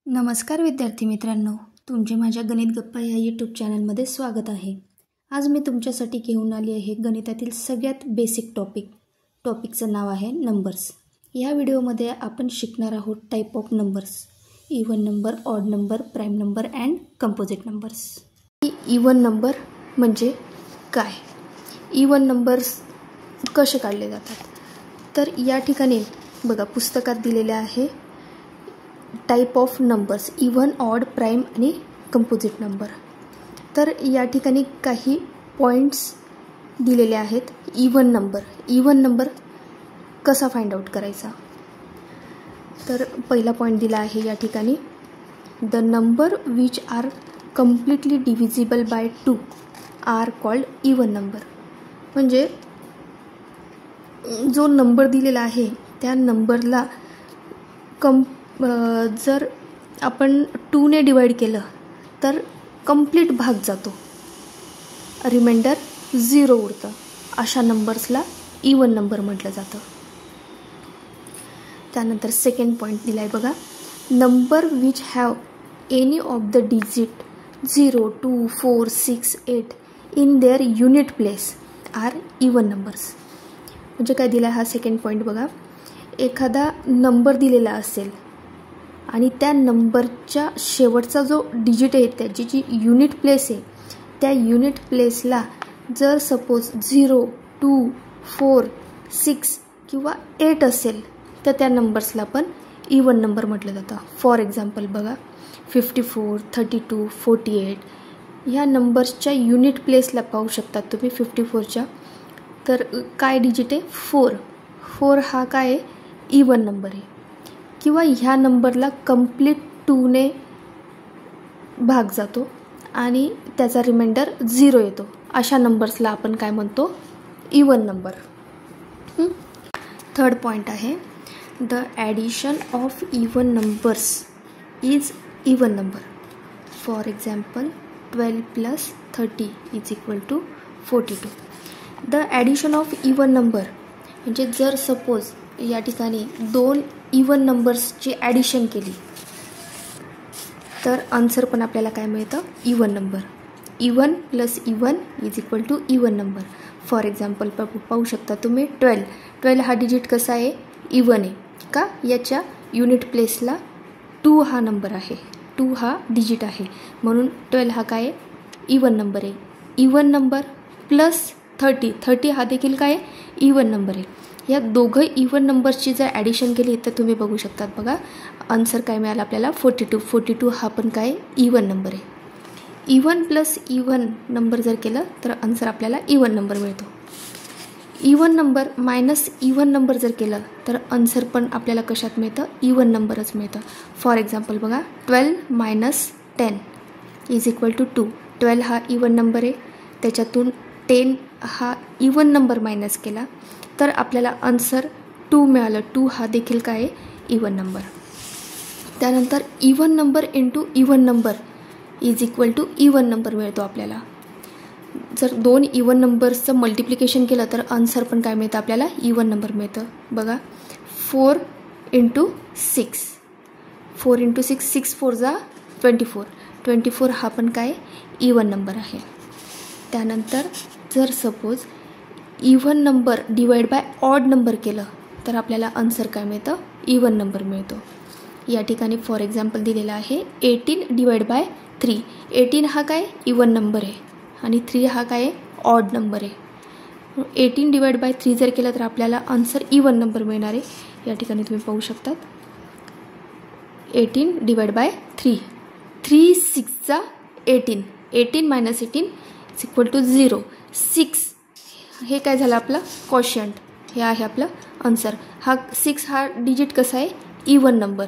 नमस्कार विद्यार्थी मित्रांनो, तुमचे माझ्या गणित गप्पा या यूट्यूब चॅनलमध्ये स्वागत आहे। आज मी तुमच्यासाठी घेऊन आली आहे गणितातील सगळ्यात बेसिक टॉपिकचं नाव आहे नंबर्स। या व्हिडिओमध्ये आपण शिकणार आहोत type of numbers, even number, odd number, prime number and composite numbers. Even number म्हणजे काय, इवन नंबर्स कसे काढले जातात, तर या ठिकाणी बघा पुस्तकात दिलेले आहे type of numbers, even, odd, prime आणि कंपोजिट नंबर। तर या ठिकाणी काही पॉइंट्स दिलेले आहेत। इवन नंबर कसा फाइंड आउट करायचा, तर पहिला पॉइंट दिला आहे या ठिकाणी, the number which are completely divisible by 2 are called even number. म्हणजे जो नंबर दिलेला आहे त्या नंबरला जर आपण 2 ने डिवाइड केलं तर कंप्लीट भाग जातो, रिमाइंडर 0 उरतं। अशा नंबर्सला इवन नंबर म्हटलं जातं। त्यानंतर सेकंड पॉइंट दिलाय बघा, number which have any of the digit 0, 2, 4, 6, 8 in their unit place are even numbers. म्हणजे काय दिला हा सेकंड पॉइंट बघा, एखादा नंबर दिलेला असेल आणि त्या नंबरच्या शेवटचा जो डिजिट आहे त्याची जी युनिट प्लेस आहे त्या युनिट प्लेसला जर सपोज 0, 2, 4, 6 किंवा 8 असेल तर त्या नंबर्सला पण इवन नंबर म्हटलं जातं। फॉर एक्झाम्पल बघा 54, 32, 48 ह्या नंबर्सच्या युनिट प्लेसला पाहू शकतात तुम्ही। 54च्या तर काय डिजिट आहे 4 हा काय आहे इवन नंबर आहे, किंवा ह्या नंबरला कंप्लीट 2 ने भाग जातो आणि त्याचा रिमाइंडर 0 येतो। अशा नंबर्सला आपण काय म्हणतो इवन नंबर। थर्ड पॉइंट आहे, the addition of even numbers is even number. For example 12 + 30 = 42। The addition of even number म्हणजे जर सपोज या ठिकाणी 2 इवन नंबर्सची ॲडिशन केली तर आन्सर पण आपल्याला काय मिळतं even number. Even + even = even number. For example पाहू शकता तुम्ही 12 हा डिजिट कसा आहे इवन आहे का, याच्या युनिट प्लेसला 2 हा नंबर आहे, 2 हा डिजिट आहे म्हणून 12 हा काय इवन नंबर आहे। इवन नंबर प्लस 30 हा देखील काय इवन नंबर आहे। या दोघं इवन नंबर्सची जर ॲडिशन केली तर तुम्ही बघू शकतात बघा आन्सर काय मिळालं आपल्याला 42 हा पण काय इवन नंबर आहे। इवन + इवन नंबर जर केलं तर आन्सर आपल्याला इवन नंबर मिळतो। Even number minus even number जर केलं तर आन्सर पण आपल्याला कशात मिळतं इवन नंबरच मिळतं। फॉर एक्झाम्पल बघा 12 - 10 = 2। 12 हा इवन नंबर आहे, त्याच्यातून 10 हा इवन नंबर मायनस केला तर आपल्याला आन्सर 2 मिळालं। 2 हा देखील काय इवन नंबर। त्यानंतर even number into even number = even number मिळतो आपल्याला। जर 2 इवन नंबर्सचं मल्टिप्लिकेशन केलं तर आन्सर पण काय मिळतं आपल्याला इवन नंबर मिळतं। बघा 4 × 6, 4 × 6, 6 × 4 = 24 हा पण काय इवन नंबर आहे। त्यानंतर जर suppose even number divide by odd number केलं तर आपल्याला आन्सर काय मिळतं इवन नंबर मिळतो। या ठिकाणी फॉर एक्झाम्पल दिलेला आहे 18 / 3। 18 हा काय इवन नंबर आहे आणि 3 हा काय ऑड नंबर आहे। 18 / 3 जर केलं तर आपल्याला आन्सर इवन नंबर मिळणार आहे। या ठिकाणी तुम्ही पाहू शकतात 18 / 3, 3 × 6 = 18, 18 - 18 = 0। 6 हे काय झालं आपलं क्वोशियंट, हे आहे आपलं आन्सर। 6 हा डिजिट कसा आहे इवन नंबर,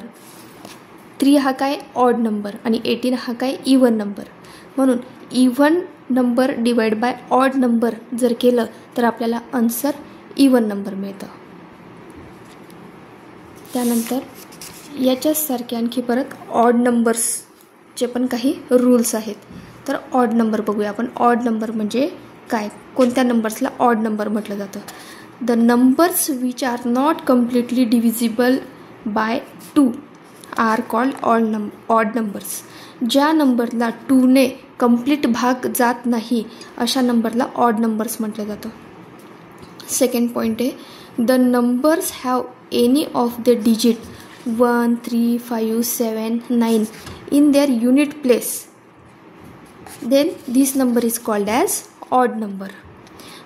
3 हा काय ऑड नंबर आणि 18 हा काय इवन नंबर। म्हणून even number divide by odd number जर केलं तर आपल्याला आन्सर इवन नंबर मिळतं। त्यानंतर याच्यासारखे आणखी परत ऑड नंबर्सचे पण काही रूल्स आहेत। तर ऑड नंबर बघूया आपण। ऑड नंबर म्हणजे काय, कोणत्या नंबर्सला ऑड नंबर म्हटलं जातं। The numbers which are not completely divisible by 2 are called odd numbers. ज्या नंबरला 2ने कंप्लीट भाग जात नाही अशा नंबरला ऑड नंबर्स म्हटलं जातं. सेकंड पॉईंट आहे, the numbers have any of the digit 1, 3, 5, 7, 9 in their unit place, then this number is called as odd number.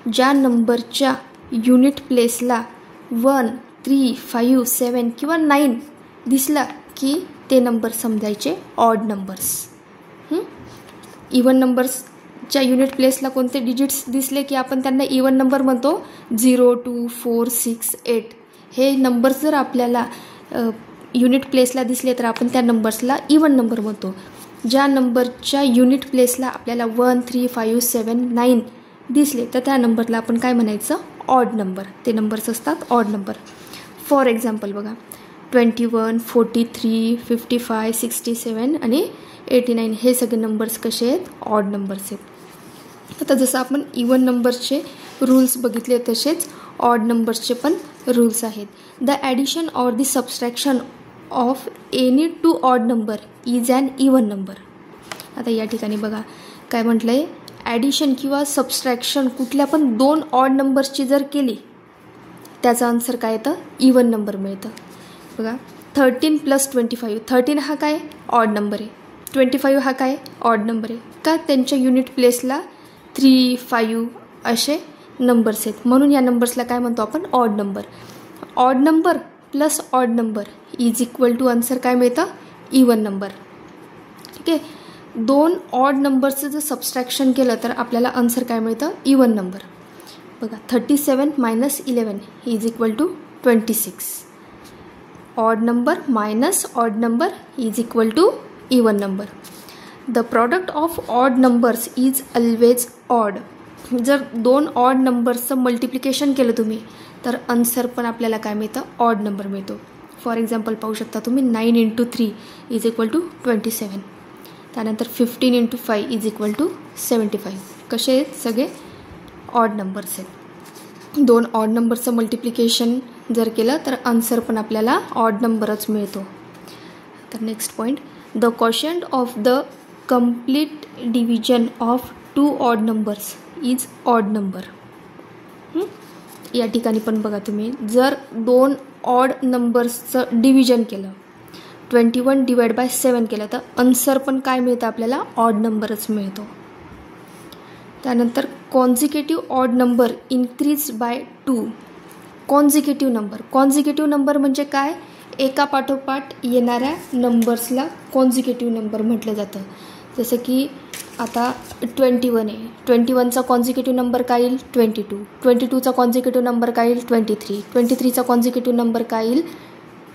ज्या नंबरच्या युनिट प्लेसला 1, 3, 5, 7 किंवा 9 दिसला की ते नंबर समजायचे ऑड नंबर्स. इवन नंबर्सच्या युनिट प्लेसला कोणते डिजिट्स दिसले की आपण त्यांना इवन नंबर म्हणतो. 0, 2, 4, 6, 8 हे नंबर्स जर आपल्याला युनिट प्लेसला दिसले तर आपण त्या नंबर्सला इवन नंबर म्हणतो. ज्या नंबरच्या युनिट प्लेसला आपल्याला 1, 3, 5, 7, 9 दिसले तर त्या नंबरला आपण काय म्हणायचं, ऑड नंबर. ते नंबर्स असतात ऑड नंबर. फॉर एक्झाम्पल बघा, 21, 43, 55, 67 आणि 89 हे सगळे नंबर्स कसे आहेत, ऑड नंबर्स आहेत. आता जसं आपण इवन नंबर्सचे रूल्स बघितले तसेच ऑड नंबर्सचे पण रूल्स आहेत. The addition or the subtraction of any 2 odd number is an even number. आता या ठिकाणी बघा काय म्हटलं आहे, ॲडिशन किंवा सबस्ट्रॅक्शन कुठल्या पण 2 ऑड नंबर्सची जर केली त्याचा आन्सर काय येतं, इवन नंबर मिळतं. बघा 13 + 25, 13 हा काय ऑड नंबर आहे, 25 हा काय ऑड नंबर आहे का, त्यांच्या युनिट प्लेसला 3, 5 असे नंबर्स आहेत म्हणून या नंबर्सला काय म्हणतो आपण, odd number. Odd number plus odd number is equal to answer काय मिळतं, इवन नंबर. ठीक आहे, 2 ऑड नंबर्सचं जर सबस्ट्रॅक्शन केलं तर आपल्याला आन्सर काय मिळतं, इवन नंबर. बघा 37 - 11 is equal to 26. Odd number minus odd number is equal to even number. The product of odd numbers is always odd. जर 2 ऑड नंबर्सचं मल्टिप्लिकेशन केलं तुम्ही तर आन्सर पण आपल्याला काय मिळतं, ऑड नंबर मिळतो. फॉर एक्झाम्पल पाहू शकता तुम्ही, 9 × 3 इज इक्वल टू 27. त्यानंतर 15 × 5 इज इक्वल टू 75. कसे आहेत, सगळे ऑड नंबर्स आहेत. 2 ऑड नंबरचं मल्टिप्लिकेशन जर केलं तर आन्सर पण आपल्याला ऑड नंबरच मिळतो. तर next point, the quotient of the complete division of 2 odd numbers is odd number. या ठिकाणी पण बघा तुम्ही, जर 2 ऑड नंबर्सचं डिव्हिजन केलं, 21 / 7 केलं तर आन्सर पण काय मिळतं आपल्याला, ऑड नंबरच मिळतो. त्यानंतर consecutive odd number increase by 2. Consecutive number म्हणजे काय, एका पाठोपाठ येणाऱ्या नंबर्सला कॉन्झिक्युटिव्ह नंबर म्हटलं जातं. जसं की आता 21 आहे, 21चा कॉन्झिक्युटिव्ह नंबर काय येईल, 22. 22चा कॉन्झिक्युटिव्ह नंबर काय येईल, 23. 23चा कॉन्झिक्युटिव्ह नंबर काय येईल,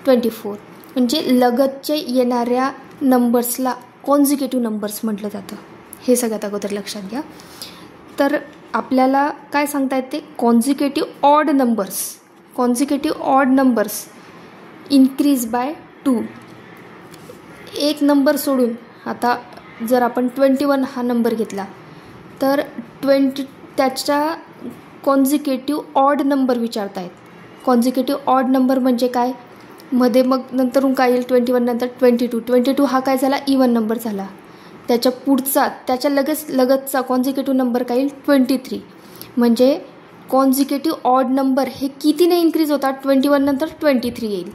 24. म्हणजे लगतच्या येणाऱ्या नंबर्सला कॉन्झिक्युटिव्ह नंबर्स म्हटलं जातं. हे सगळ्यात अगोदर लक्षात घ्या. तर आपल्याला काय सांगता येते, consecutive odd numbers increase by 2. एक नंबर सोडून, आता जर आपण 21 हा नंबर घेतला तर त्याच्या कॉन्झिक्युटिव्ह ऑड नंबर विचारतायत. कॉन्झिक्युटिव्ह ऑड नंबर म्हणजे काय, मध्ये मग नंतरून काय येईल, 21 नंतर 22 हा काय झाला, इवन नंबर झाला. त्याच्या पुढचा, त्याच्या लगतचा कॉन्झिक्युटिव्ह नंबर काय येईल, 23. म्हणजे कॉन्झिक्युटिव्ह ऑड नंबर हे कितीने इन्क्रीज होतात, 21 नंतर 23 येईल,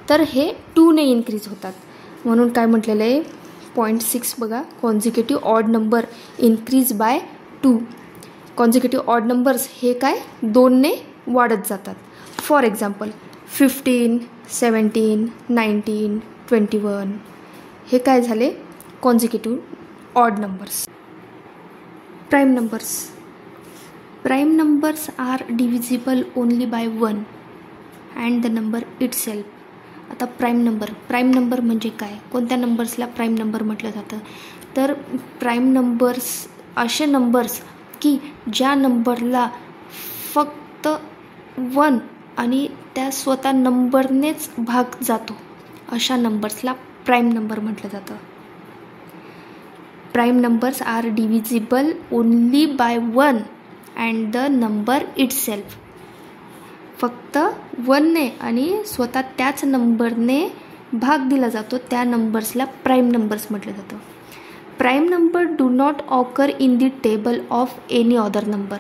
तर हे 2ने इन्क्रीज होतात. म्हणून काय म्हटलेलं आहे, पॉईंट 6 बघा, consecutive odd number increase by 2. Consecutive odd numbers हे काय 2ने वाढत जातात. फॉर एक्झाम्पल 15, 17, 19, 21 हे काय झाले, consecutive odd numbers. Prime numbers are divisible only by 1 and the number itself. आता प्राईम नंबर म्हणजे काय, कोणत्या नंबर्सला प्राईम नंबर म्हटलं जातं, तर प्राईम नंबर्स असे नंबर्स की ज्या नंबरला फक्त 1 आणि त्या स्वतः नंबरनेच भाग जातो अशा नंबर्सला प्राईम नंबर म्हटलं जातं. Prime numbers are divisible only by 1 and the number itself. फक्त 1ने आणि स्वतः त्याच नंबरने भाग दिला जातो त्या नंबर्सला प्राईम नंबर्स म्हटलं जातं. Prime number do not occur in the table of any other number.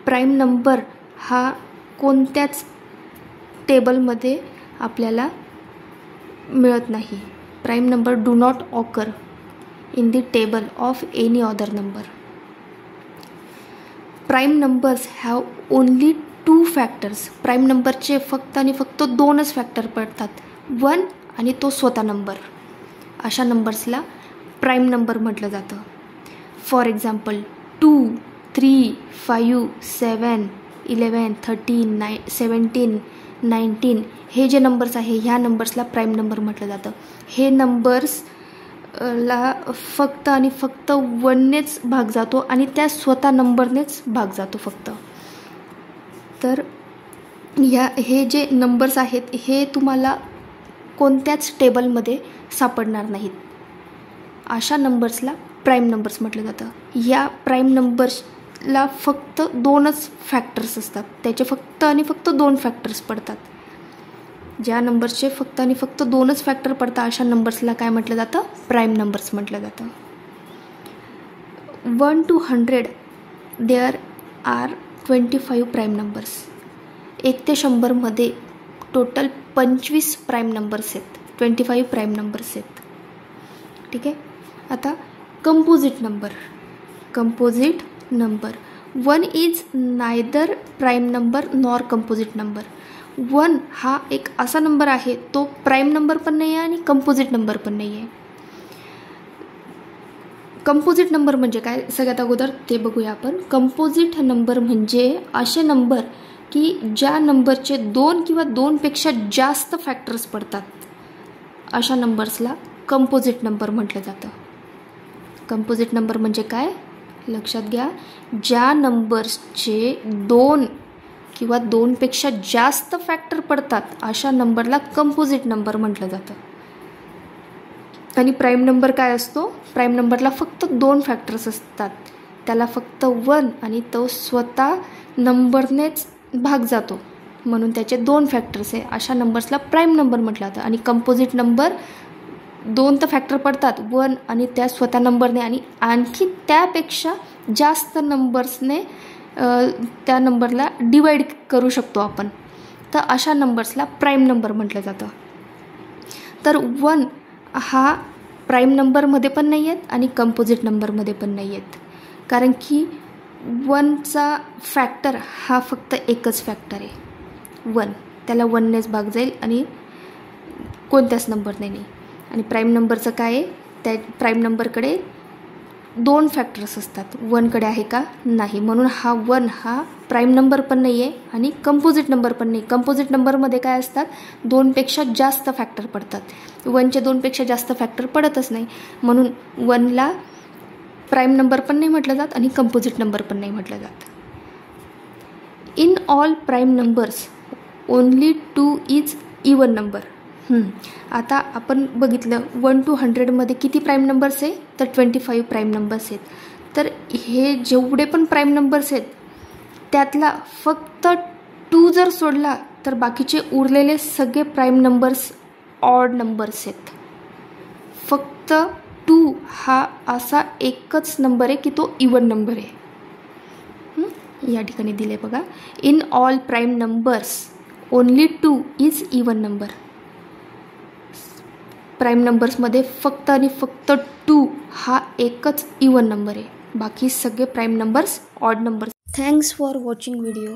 Prime number हा कोणत्याच टेबलमध्ये आपल्याला मिळत नाही. Prime number do not occur in the table of any other number. Prime numbers have only 2 factors. Prime नंबरचे फक्त आणि फक्त 2च फॅक्टर पडतात, 1 आणि तो स्वतः नंबर. अशा नंबर्सला प्राईम नंबर म्हटलं जातं. फॉर एक्झाम्पल 2, 3, 5, 7, 11, 13, 17, 19 हे जे नंबर्स आहे ह्या नंबर्सला प्राईम नंबर म्हटलं जातं. हे नंबर्सला फक्त आणि फक्त 1नेच भाग जातो आणि त्या स्वतः नंबरनेच भाग जातो फक्त. तर हे जे नंबर्स आहेत हे तुम्हाला कोणत्याच टेबलमध्ये सापडणार नाहीत. अशा नंबर्सला प्राईम नंबर्स म्हटलं जातं. या प्राईम नंबर्सला फक्त 2च फॅक्टर्स असतात, त्याचे फक्त आणि फक्त 2 फॅक्टर्स पडतात. ज्या नंबर्सचे फक्त आणि फक्त 2च फॅक्टर पडतात अशा नंबर्सला काय म्हटलं जातं? प्राईम नंबर्स म्हटलं जातं. 1 to 100 there are 25 prime numbers. 1 ते 100मध्ये टोटल 25 प्राईम नंबर्स आहेत, 25 प्राईम नंबर्स आहेत. ठीक आहे. आता composite number. Composite number 1 is neither prime number nor composite number. 1 हा एक असा नंबर आहे तो प्राईम नंबर पण नाही आहे आणि कंपोजिट नंबर पण नाही आहे. कंपोजिट नंबर म्हणजे काय सगळ्यात अगोदर ते बघूया आपण. कंपोजिट नंबर म्हणजे असे नंबर की ज्या नंबरचे 2 किंवा 2पेक्षा जास्त फॅक्टर्स पडतात अशा नंबर्सला कंपोजिट नंबर म्हटलं जातं. कंपोजिट नंबर म्हणजे काय लक्षात घ्या, ज्या नंबर्सचे 2 किंवा 2पेक्षा जास्त फॅक्टर पडतात अशा नंबरला कंपोजिट नंबर म्हटलं जातं. आणि प्राईम नंबर काय असतो? प्राईम नंबरला फक्त 2 फॅक्टर्स असतात, त्याला फक्त 1 आणि तो स्वतः नंबरनेच भाग जातो म्हणून त्याचे 2 फॅक्टर्स आहे. अशा नंबर्सला प्राईम नंबर म्हटलं जातं. आणि कंपोजिट नंबर 2 तर फॅक्टर पडतात, 1 आणि त्या स्वतः नंबरने आणि आणखी त्यापेक्षा जास्त नंबर्सने त्या नंबरला डिवाईड करू शकतो आपण. तर अशा नंबर्सला प्राईम नंबर म्हटलं जातं. तर 1 हा प्राईम नंबरमध्ये पण नाही आहेत आणि कंपोजिट नंबरमध्ये पण नाही आहेत, कारण की 1चा फॅक्टर हा फक्त एकच फॅक्टर आहे 1. त्याला 1नेच भाग जाईल आणि कोणत्याच नंबरने नाही. आणि प्राईम नंबरचं काय आहे, त्या प्राईम नंबरकडे 2 फॅक्टर्स असतात, 1कडे आहे का नाही. म्हणून हा 1 हा प्राईम नंबर पण नाही आहे आणि कंपोजिट नंबर पण नाही. कंपोजिट नंबरमध्ये काय असतात 2पेक्षा जास्त फॅक्टर पडतात, 1चे 2पेक्षा जास्त फॅक्टर पडतच नाही. म्हणून 1ला प्राईम नंबर पण नाही म्हटलं जात आणि कंपोजिट नंबर पण नाही म्हटलं जात. In all prime numbers only 2 is even number. आता आपण बघितलं 1 to 100मध्ये किती प्राईम नंबर्स आहे तर 25 प्राईम नंबर्स आहेत. तर हे जेवढे पण प्राईम नंबर्स आहेत त्यातला फक्त 2 जर सोडला तर बाकीचे उरलेले सगळे प्राईम नंबर्स ऑड नंबर्स आहेत. फक्त 2 हा असा एकच नंबर आहे की तो इवन नंबर आहे. या ठिकाणी दिले बघा, in all prime numbers only 2 is even number. Prime नंबर्समध्ये फक्त आणि फक्त 2 हा एकच इवन नंबर आहे, बाकी सगळे prime numbers odd numbers. Thanks for watching video.